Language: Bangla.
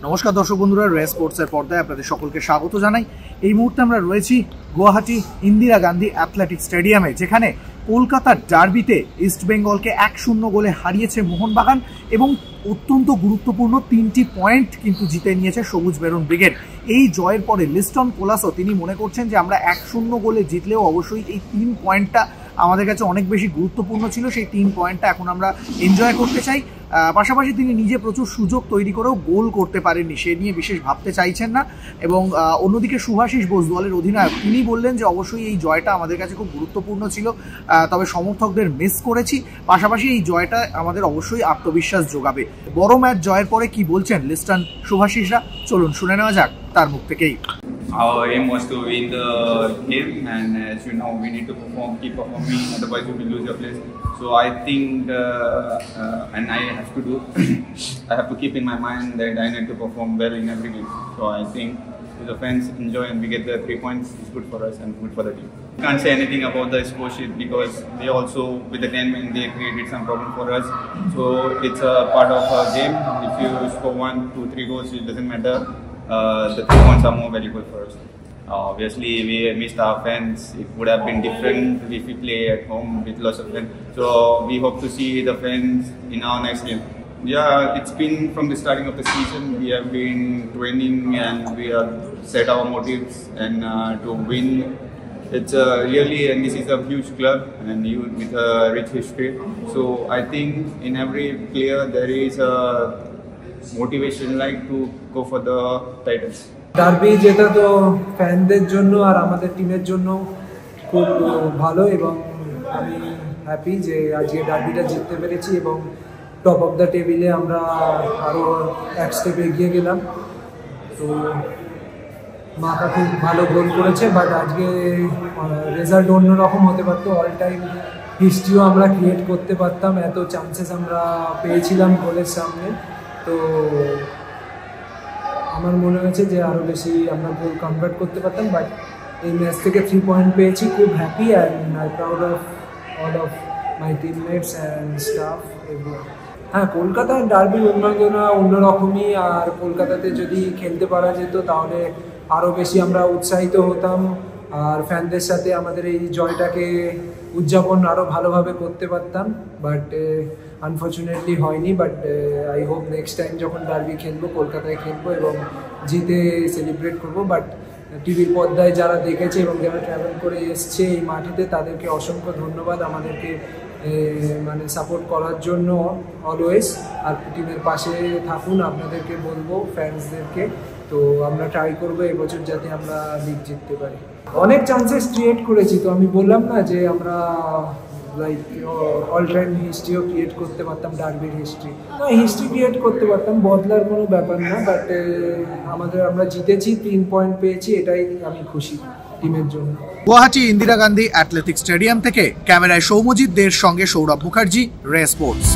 নমস্কার দর্শক বন্ধুরা, রে স্পোর্টসের পর্দায় আপনাদের সকলকে স্বাগত জানাই। এই মুহূর্তে আমরা রয়েছি গুয়াহাটি ইন্দিরা গান্ধী অ্যাথলেটিক স্টেডিয়ামে, যেখানে কলকাতার ডার্বিতে ইস্টবেঙ্গলকে 1-0 গোলে হারিয়েছে মোহনবাগান এবং অত্যন্ত গুরুত্বপূর্ণ 3টি পয়েন্ট কিন্তু জিতে নিয়েছে সবুজ মেরুন ব্রিগেড। এই জয়ের পরে লিস্টন কোলাসো তিনি মনে করছেন যে আমরা 1-0 গোলে জিতলেও অবশ্যই এই 3 পয়েন্টটা আমাদের কাছে অনেক বেশি গুরুত্বপূর্ণ ছিল। সেই 3 পয়েন্টটা এখন আমরা এনজয় করতে চাই। পাশাপাশি তিনি নিজে প্রচুর সুযোগ তৈরি করেও গোল করতে পারেননি, সে নিয়ে বিশেষ ভাবতে চাইছেন না। এবং অন্যদিকে শুভাশিস বোস দলের অধিনায়ক তিনি বললেন যে অবশ্যই এই জয়টা আমাদের কাছে খুব গুরুত্বপূর্ণ ছিল, তবে সমর্থকদের মিস করেছি। পাশাপাশি এই জয়টা আমাদের অবশ্যই আত্মবিশ্বাস যোগাবে। বড় ম্যাচ জয়ের পরে কি বলছেন লিস্টন শুভাশিসরা, চলুন শুনে নেওয়া যাক তার মুখ থেকেই। Our aim was to win the game, and as you know, we need to keep performing, otherwise we will lose your place. So I think, and I have to do, I have to keep in my mind that I need to perform well in every game. So I think if the fans enjoy and we get the 3 points, it's good for us and good for the team. Can't say anything about the score sheet because they also, with the 10 men, they created some problem for us. So it's a part of our game. If you score 1, 2, 3 goals, it doesn't matter. The 3 points are more valuable for us. Obviously, we missed our fans. It would have been different if we play at home with lots of fans. So we hope to see the fans in our next game. Yeah, it's been from the starting of the season. We have been training and we have set our motives and to win. It's really, and this is a huge club and with a rich history. So I think in every player there is a motivation like to go for the titles. Derby যেটা তো ফ্যানদের জন্য আর আমাদের টিমের জন্য খুব ভালো এবং আমি হ্যাপি যে আজকে ডার্বিটা জিততে পেরেছি এবং টপ অফ দ্য টেবিলে আমরা আরও এক স্টেপ এগিয়ে গেলাম। তো মাথা খুব ভালো গোল করেছে, বাট আজকে রেজাল্ট অন্যরকম হতে পারতো। অল টাইম হিস্ট্রিও আমরা ক্রিয়েট করতে পারতাম, এত চান্সেস আমরা পেয়েছিলাম গোলের সামনে। তো আমার মনে হয়েছে যে আরও বেশি আমরা গোল কনভার্ট করতে পারতাম, বাট এই ম্যাচ থেকে 3 পয়েন্ট পেয়েছি, খুব happy and I proud of all of my teammates and staff everyone. হ্যাঁ, কলকাতার ডার্বি উন্মাদনা অন্যরকমই, আর কলকাতাতে যদি খেলতে পারা যেত তাহলে আরও বেশি আমরা উৎসাহিত হতাম আর ফ্যানদের সাথে আমাদের এই জয়টাকে উদযাপন আরও ভালোভাবে করতে পারতাম। বাট আনফর্চুনেটলি হয়নি। But I hope next time যখন ডার্বি খেলবো কলকাতায় খেলবো এবং জিতে সেলিব্রেট করবো। বাট টিভির পর্দায় যারা দেখেছে এবং যারা ট্রাভেল করে এসছে এই মাটিতে, তাদেরকে অসংখ্য ধন্যবাদ আমাদেরকে মানে সাপোর্ট করার জন্য অলওয়েজ। আর টিমের পাশে থাকুন, আপনাদেরকে বলবো ফ্যান্সদেরকে। তো আমরা ট্রাই করবো এবছর যাতে আমরা লিগ জিততে পারি। অনেক চান্সেস ক্রিয়েট করেছি, তো আমি বললাম না যে আমরা লাইক অল টাইম হিস্ট্রিও ক্রিয়েট করতে পারতাম, ডার্বির হিস্ট্রি ক্রিয়েট করতে পারতাম, বদলার কোনো ব্যাপার না। বাট আমরা জিতেছি, 3 পয়েন্ট পেয়েছি, এটাই আমি খুশি টিমের জন্য। গুয়াহাটি ইন্দিরা গান্ধী অ্যাথলেটিক স্টেডিয়াম থেকে ক্যামেরায় সৌম্যজিৎ দের সঙ্গে সৌরভ মুখার্জি, রে স্পোর্টস।